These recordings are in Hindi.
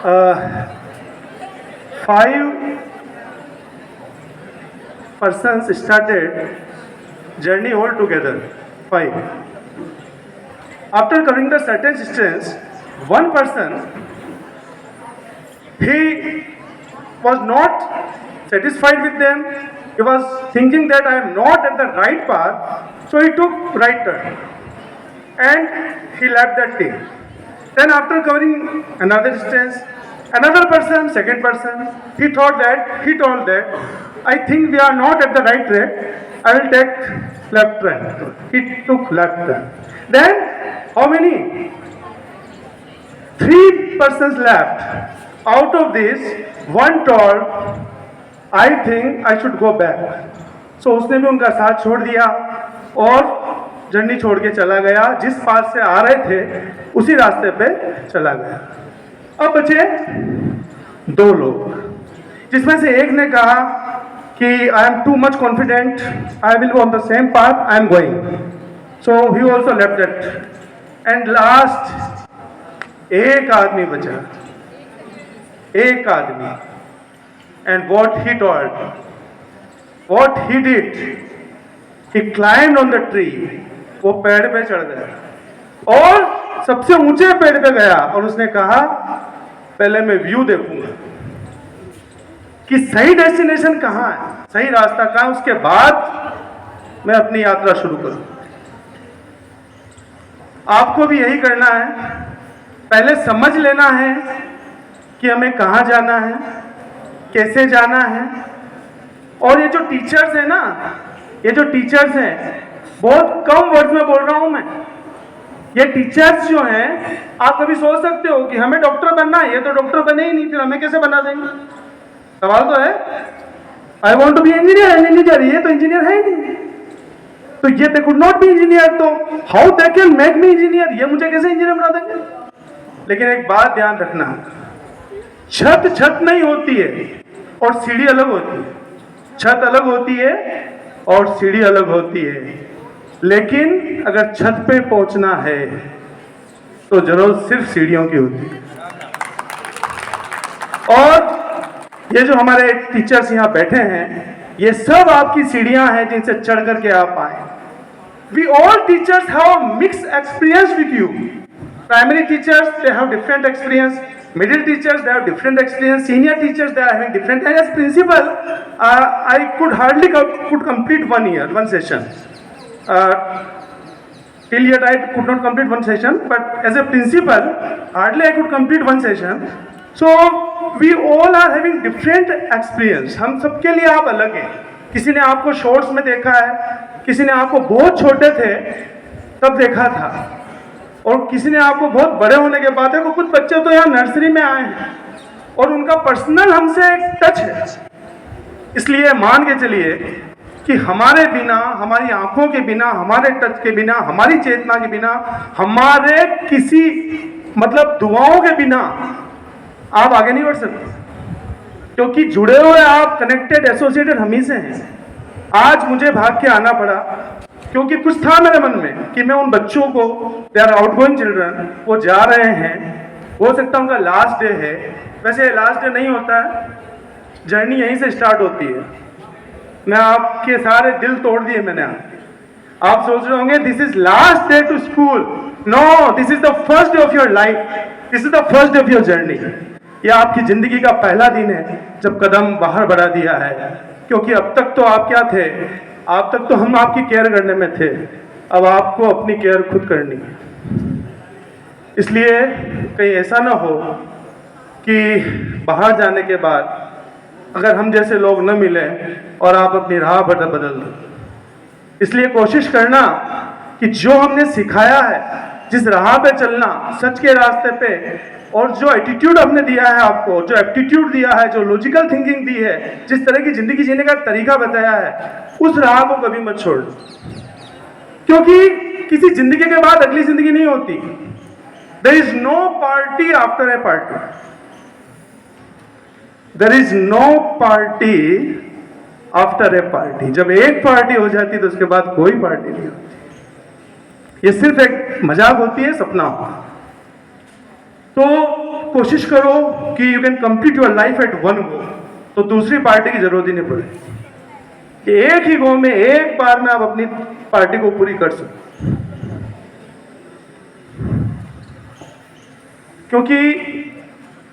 5 persons started journey all together. 5. After covering the certain distance, one person, he was not satisfied with them. He was thinking that I am not at the right path, so he took right turn and he left that team. Then after covering another distance, another person, second person, he told that I think we are not at the right track. I will take left turn. He took left turn. Then how many? 3 persons left. Out of this, one told, I think I should go back. So उसने भी उनका साथ छोड़ दिया और जर्नी छोड़ के चला गया, जिस पास से आ रहे थे उसी रास्ते पे चला गया। अब बचे 2 लोग, जिसमें से एक ने कहा कि I am too much confident, I will go on the same path, I am going, so he also left that. And last एक आदमी बचा, एक आदमी, and what he told, what he did, he climbed on the tree, वो पेड़ पे चढ़ गया और सबसे ऊंचे पेड़ पे गया और उसने कहा पहले मैं व्यू देखूंगा कि सही डेस्टिनेशन कहाँ है, सही रास्ता कहाँ है, उसके बाद मैं अपनी यात्रा शुरू करूं। आपको भी यही करना है, पहले समझ लेना है कि हमें कहाँ जाना है, कैसे जाना है। और ये जो टीचर्स हैं ना, ये जो टीचर्स हैं, बहुत कम वर्ड में बोल रहा हूं मैं, ये टीचर्स जो हैं, आप कभी सोच सकते हो कि हमें डॉक्टर बनना है, ये तो डॉक्टर बने ही नहीं, फिर हमें कैसे बना देंगे? सवाल तो है। I want to be engineer, ये तो इंजीनियर है ही नहीं, तो ये they could not be engineer, तो how they can make me engineer, ये मुझे कैसे इंजीनियर बना देंगे? लेकिन एक बात ध्यान रखना, छत नहीं होती है और सीढ़ी अलग होती है, छत अलग होती है और सीढ़ी अलग होती है। लेकिन अगर छत पे पहुंचना है तो जरूरत सिर्फ सीढ़ियों की होती है। और ये जो हमारे टीचर्स यहाँ बैठे हैं, ये सब आपकी सीढ़ियां हैं जिनसे चढ़ करके आप आए। We all teachers have mix experience with you. Primary teachers they have different experience, middle teachers they have different experience, senior teachers they are having different, and as principal I could hardly could complete 1 year, 1 session, till yet I could not complete 1 session, but as a principal hardly I could complete 1 session. So we all are having different experience, हम सबके लिए आप अलग हैं। किसी ने आपको शॉर्ट्स में देखा है, किसी ने आपको बहुत छोटे थे तब देखा था, और किसी ने आपको बहुत बड़े होने के बाद है। कुछ बच्चे तो यहाँ नर्सरी में आए हैं और उनका पर्सनल हमसे एक टच है। इसलिए मान के चलिए कि हमारे बिना, हमारी आंखों के बिना, हमारे टच के बिना, हमारी चेतना के बिना, हमारे किसी मतलब दुआओं के बिना आप आगे नहीं बढ़ सकते, क्योंकि जुड़े हुए आप, कनेक्टेड, एसोसिएटेड हम ही से हैं। आज मुझे भाग के आना पड़ा क्योंकि कुछ था मेरे मन में कि मैं उन बच्चों को, दे आर आउटगोइंग चिल्ड्रन, वो जा रहे हैं, हो सकता है उनका लास्ट डे है। वैसे लास्ट डे नहीं होता है, जर्नी यहीं से स्टार्ट होती है। मैं आपके सारे दिल तोड़ दिए मैंने। आप सोच रहे होंगे this is last day to school, no, this is the first day of your life, this is the first day of your journey. यह आपकी जिंदगी का पहला दिन है जब कदम बाहर बढ़ा दिया है, क्योंकि अब तक तो आप क्या थे, आप तक तो हम आपकी केयर करने में थे, अब आपको अपनी केयर खुद करनी है। इसलिए कहीं ऐसा ना हो कि बाहर जाने के बाद अगर हम जैसे लोग न मिले और आप अपनी राह बदल दो। इसलिए कोशिश करना कि जो हमने सिखाया है, जिस राह पे चलना, सच के रास्ते पे, और जो एटीट्यूड हमने दिया है आपको, जो एप्टीट्यूड दिया है, जो लॉजिकल थिंकिंग दी है, जिस तरह की जिंदगी जीने का तरीका बताया है, उस राह को कभी मत छोड़ दो, क्योंकि किसी जिंदगी के बाद अगली जिंदगी नहीं होती। There is no party after a party, there is no party after a party. जब एक पार्टी हो जाती तो उसके बाद कोई पार्टी नहीं होती। ये सिर्फ एक मजाक होती है, सपना होता है। तो कोशिश करो कि you can complete your life at one go, तो दूसरी पार्टी की जरूरत ही नहीं पड़े कि एक ही गो में एक बार में आप अपनी पार्टी को पूरी कर सको। क्योंकि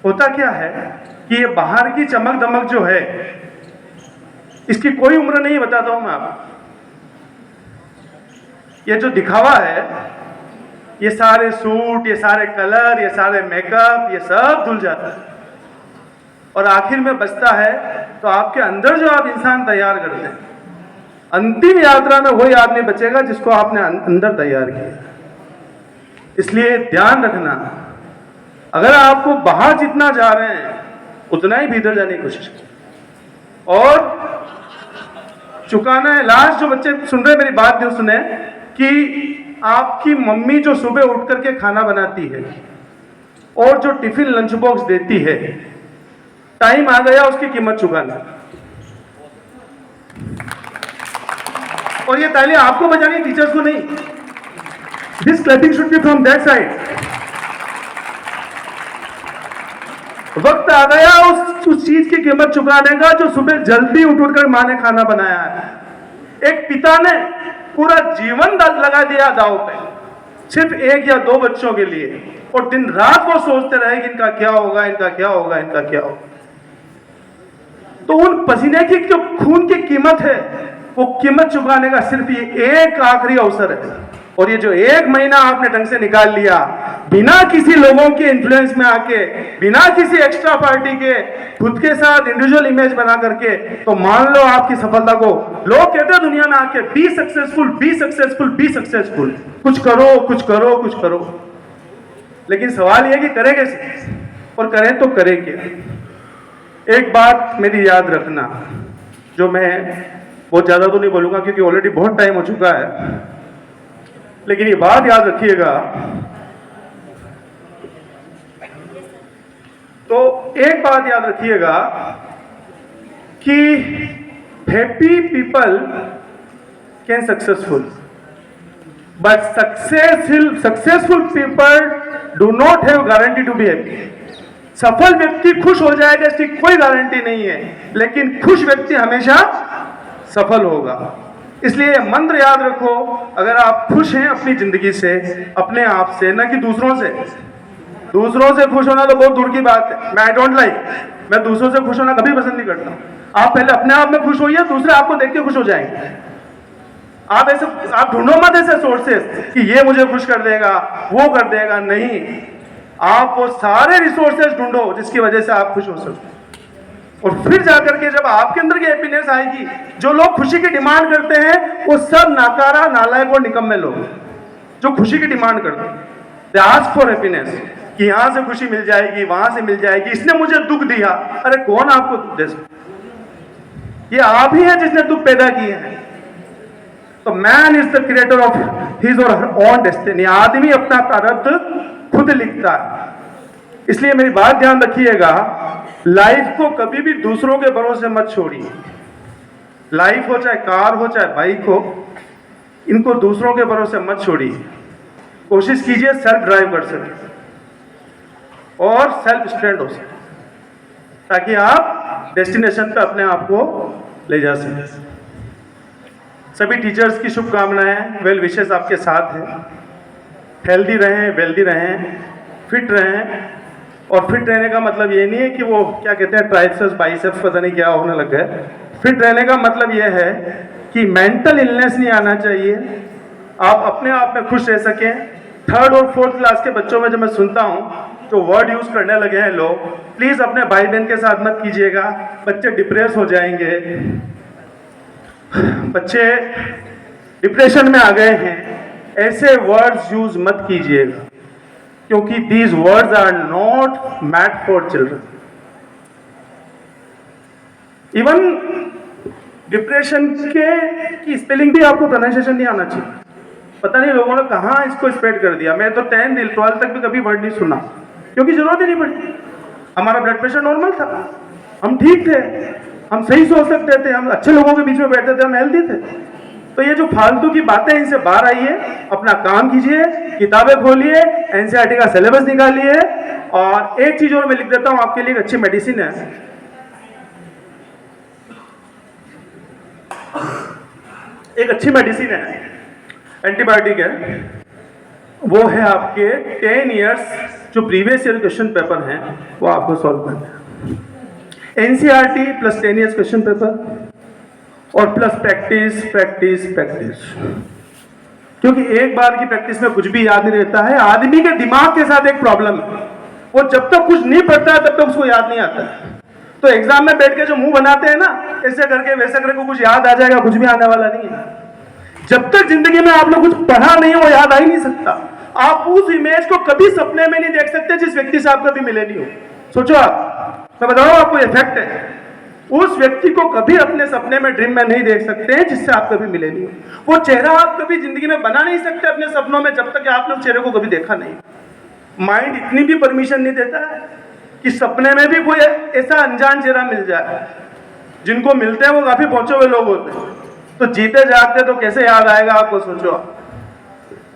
होता क्या है कि ये बाहर की चमक दमक जो है इसकी कोई उम्र नहीं, बताता हूं मैं आपको। ये जो दिखावा है, ये सारे सूट, ये सारे कलर, ये सारे मेकअप, ये सब धुल जाता है और आखिर में बचता है तो आपके अंदर जो आप इंसान तैयार करते हैं, अंतिम यात्रा में वही आदमी बचेगा जिसको आपने अंदर तैयार किया। इसलिए ध्यान रखना, अगर आपको बाहर जितना जा रहे हैं उतना ही भीतर जाने की कोशिश करें और चुकाना है। लास्ट जो बच्चे सुन रहे मेरी बात नहीं सुने कि आपकी मम्मी जो सुबह उठ करके खाना बनाती है और जो टिफिन लंच बॉक्स देती है, टाइम आ गया उसकी कीमत चुकाना। और ये ताली आपको बजानी, टीचर्स को नहीं। This clapping should be from that side. वक्त आ गया उस चीज की कीमत चुकाने का जो सुबह जल्दी उठकर मां ने खाना बनाया है। एक पिता ने पूरा जीवन लगा दिया दांव पे सिर्फ एक या दो बच्चों के लिए, और दिन रात वो सोचते रहे कि इनका क्या होगा, इनका क्या होगा, इनका क्या होगा। तो उन पसीने की जो खून की कीमत है, वो कीमत चुकाने का सिर्फ ये एक आखिरी अवसर है। और ये जो एक महीना आपने ढंग से निकाल लिया बिना किसी लोगों के इन्फ्लुएंस में आके, बिना किसी एक्स्ट्रा पार्टी के, खुद के साथ इंडिविजुअल इमेज बना करके, तो मान लो आपकी सफलता को लोग कहते हैं दुनिया में आके, be successful, be successful, be successful, कुछ करो, कुछ करो, कुछ करो। लेकिन सवाल यह कि करें कैसे और करें तो करें क्या। एक बात मेरी याद रखना, जो मैं बहुत ज्यादा तो नहीं बोलूंगा क्योंकि ऑलरेडी बहुत टाइम हो चुका है, लेकिन ये बात याद रखिएगा। तो एक बात याद रखिएगा कि happy people can successful, but successful people do not have guarantee to be happy. सफल व्यक्ति खुश हो जाएगा इसकी कोई गारंटी नहीं है, लेकिन खुश व्यक्ति हमेशा सफल होगा। इसलिए ये मंत्र याद रखो, अगर आप खुश हैं अपनी जिंदगी से, अपने आप से, न कि दूसरों से। दूसरों से खुश होना तो बहुत दूर की बात है, मैं आई डोंट लाइक, मैं दूसरों से खुश होना कभी पसंद नहीं करता। आप पहले अपने आप में खुश होइए, दूसरे आपको देख के खुश हो जाएंगे। आप ढूंढो मत ऐसे सोर्सेस कि ये मुझे खुश कर देगा, वो कर देगा, नहीं। आप वो सारे रिसोर्सेज ढूंढो जिसकी वजह से आप खुश हो सको, और फिर जाकर के जब आपके अंदर की हैप्पीनेस आएगी, जो लोग खुशी की डिमांड करते हैं वो सब नाकारा, नालायक और निकम्मे लोग जो खुशी की डिमांड करते हैं। दे आस्क फॉर हैप्पीनेस, कि यहां से खुशी मिल जाएगी, वहां से मिल जाएगी, इसने मुझे दुख दिया। अरे कौन आपको दुख दे सकता? ये आप ही हैं जिसने दुख पैदा किए हैं। तो man is the creator of his और हर ओन डेस्टिनी। आदमी अपना प्रारब्ध खुद लिखता है। इसलिए मेरी बात ध्यान रखिएगा, लाइफ को कभी भी दूसरों के भरोसे मत छोड़िए। लाइफ हो चाहे कार हो चाहे बाइक हो, इनको दूसरों के भरोसे मत छोड़िए। कोशिश कीजिए सेल्फ ड्राइव कर सके और सेल्फ स्टैंड हो सके, ताकि आप डेस्टिनेशन पे अपने आप को ले जा सकें। सभी टीचर्स की शुभकामनाएं, वेल विशेस आपके साथ हैं। हेल्दी रहें, वेल्दी रहें, फिट रहें। और फिट रहने का मतलब ये नहीं है कि वो क्या कहते हैं ट्राइसेप्स बाइसेप्स पता नहीं क्या होने लग गए। फिट रहने का मतलब ये है कि मेंटल इलनेस नहीं आना चाहिए, आप अपने आप में खुश रह सकें। थर्ड और फोर्थ क्लास के बच्चों में जब मैं सुनता हूँ जो वर्ड यूज करने लगे हैं लोग, प्लीज अपने भाई बहन के साथ मत कीजिएगा, बच्चे डिप्रेस हो जाएंगे। बच्चे डिप्रेशन में आ गए हैं, ऐसे वर्ड्स यूज मत कीजिएगा, क्योंकि these words are not made for children. Even depression की स्पेलिंग भी आपको प्रोनाउंसिएशन नहीं आना चाहिए। पता नहीं लोगों ने कहाँ इसको स्प्रेड कर दिया। मैं तो 10 दिल 12 तक भी कभी वर्ड नहीं सुना, क्योंकि जरूरत ही नहीं पड़ी। हमारा ब्लड प्रेशर नॉर्मल था, हम ठीक थे, हम सही सोच सकते थे, हम अच्छे लोगों के बीच में बैठते थे, हम हेल्दी थे। तो ये जो फालतू की बातें, इनसे बाहर आइए, अपना काम कीजिए, किताबें खोलिए, एनसीईआरटी का सिलेबस निकालिए और एक चीज और मैं लिख देता हूं आपके लिए, एक अच्छी मेडिसिन है, एक अच्छी मेडिसिन है, एंटीबायोटिक है, वो है आपके 10 इयर्स जो प्रीवियस ईयर क्वेश्चन पेपर हैं वो आपको सॉल्व करना है। NCERT plus 10 years question paper और प्लस प्रैक्टिस प्रैक्टिस प्रैक्टिस, क्योंकि एक बार की प्रैक्टिस में कुछ भी याद नहीं रहता है। आदमी के दिमाग के साथ एक प्रॉब्लम है, वो जब तक कुछ नहीं पढ़ता है तब तक उसको याद नहीं आता है। तो एग्जाम में बैठ के जो मुंह बनाते हैं ना, ऐसे करके वैसे करके कुछ याद आ जाएगा, कुछ भी आने वाला नहीं है। जब तक जिंदगी में आप लोग कुछ पढ़ा नहीं हो, याद आ ही नहीं सकता। आप उस इमेज को कभी सपने में नहीं देख सकते जिस व्यक्ति से आप कभी मिले नहीं हो। सोचो आप, मैं बताऊं आपको इफेक्ट है, उस व्यक्ति को कभी अपने सपने में, ड्रीम में नहीं देख सकते हैं जिससे आप कभी मिले नहीं हो। वो चेहरा आप कभी जिंदगी में बना नहीं सकते अपने सपनों में जब तक आपने उस चेहरे को कभी देखा नहीं। माइंड इतनी भी परमिशन नहीं देता है कि सपने में भी कोई ऐसा अनजान चेहरा मिल जाए। जिनको मिलते हैं वो काफी पहुंचे हुए लोग होते हैं, तो जीते जागते तो कैसे याद आएगा आपको, सोचो आप।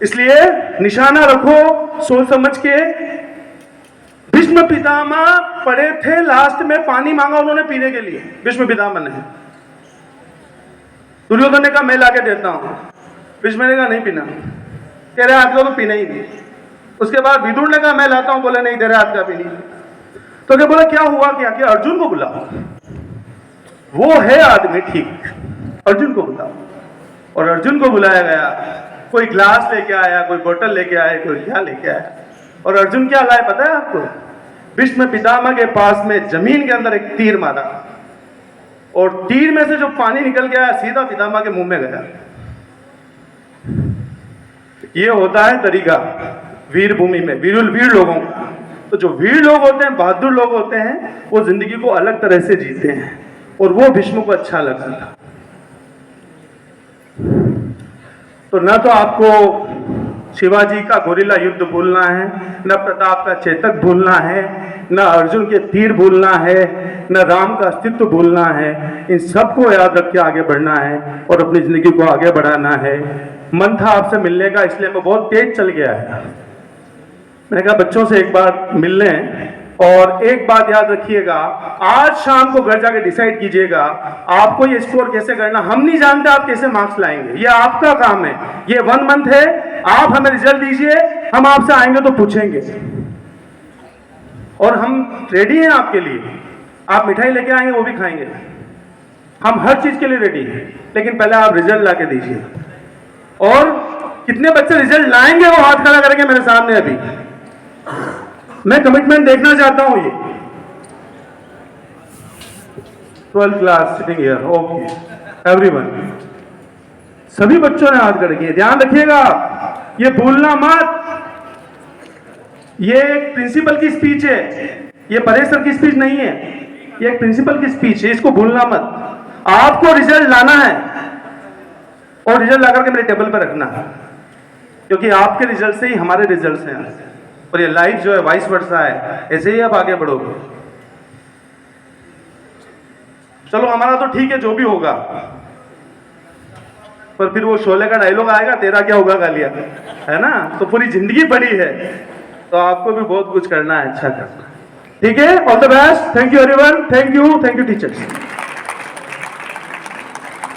इसलिए निशाना रखो सोच समझ के। भीष्म पितामह पड़े थे, लास्ट में पानी मांगा उन्होंने पीने के लिए, भीष्म पितामह ने। दुर्योधन ने कहा मैं लाके देता हूं, भीष्म ने कहा नहीं पीना, तेरे हाथ का तो पीना ही नहीं। उसके बाद विदुर ने कहा मैं लाता हूं, बोले नहीं तेरे हाथ का भी नहीं। तो क्या बोला, क्या हुआ, क्या क्या अर्जुन को बुलाओ, वो है आदमी ठीक, अर्जुन को बुलाओ। और अर्जुन को बुलाया गया, कोई ग्लास लेके आया, कोई बोतल लेके आया, कोई क्या लेके आया। और अर्जुन क्या लाए पता है आपको, भीष्म पितामह के पास में जमीन के अंदर एक तीर मारा, और तीर में से जो पानी निकल गया सीधा पितामह के मुंह में गया। ये होता है तरीका वीर भूमि में, वीर लोगों का। तो जो वीर लोग होते हैं, बहादुर लोग होते हैं, वो जिंदगी को अलग तरह से जीते हैं, और वो भीष्म को अच्छा लगा था। तो न तो आपको शिवाजी का गोरिल्ला युद्ध भूलना है, न प्रताप का चेतक भूलना है, न अर्जुन के तीर भूलना है, न राम का अस्तित्व भूलना है। इन सबको याद रख के आगे बढ़ना है और अपनी जिंदगी को आगे बढ़ाना है। मन था आपसे मिलने का, इसलिए मैं बहुत तेज चल गया है। मैंने कहा बच्चों से एक बार मिल लें, और एक बात याद रखिएगा, आज शाम को घर जाके डिसाइड कीजिएगा आपको ये स्कोर कैसे करना। हम नहीं जानते आप कैसे मार्क्स लाएंगे, ये आपका काम है। ये 1 मंथ है, आप हमें रिजल्ट दीजिए, हम आपसे आएंगे तो पूछेंगे, और हम रेडी हैं आपके लिए। आप मिठाई लेके आएंगे वो भी खाएंगे, हम हर चीज के लिए रेडी हैं, लेकिन पहले आप रिजल्ट ला के दीजिए। और कितने बच्चे रिजल्ट लाएंगे वो हाथ खड़ा करेंगे मेरे सामने। अभी मैं कमिटमेंट देखना चाहता हूं। ये 12th class sitting here, okay everyone, सभी बच्चों ने हाथ खड़े किए। ध्यान रखिएगा, ये भूलना मत। ये एक प्रिंसिपल की स्पीच है, ये परेश सर की स्पीच नहीं है, ये एक प्रिंसिपल की स्पीच है, इसको भूलना मत। आपको रिजल्ट लाना है, और रिजल्ट लाकर के मेरे टेबल पर रखना है, क्योंकि आपके रिजल्ट से ही हमारे रिजल्ट हैं, और ये लाइफ जो है वाइस वर्सा है। ऐसे ही आप आगे बढ़ोगे। चलो हमारा तो ठीक है जो भी होगा, पर फिर वो शोले का डायलॉग आएगा, तेरा क्या होगा गालिया, है ना। तो पूरी जिंदगी पड़ी है, तो आपको भी बहुत कुछ करना है, अच्छा करना। ठीक है, all the best, thank you everyone, thank you teachers.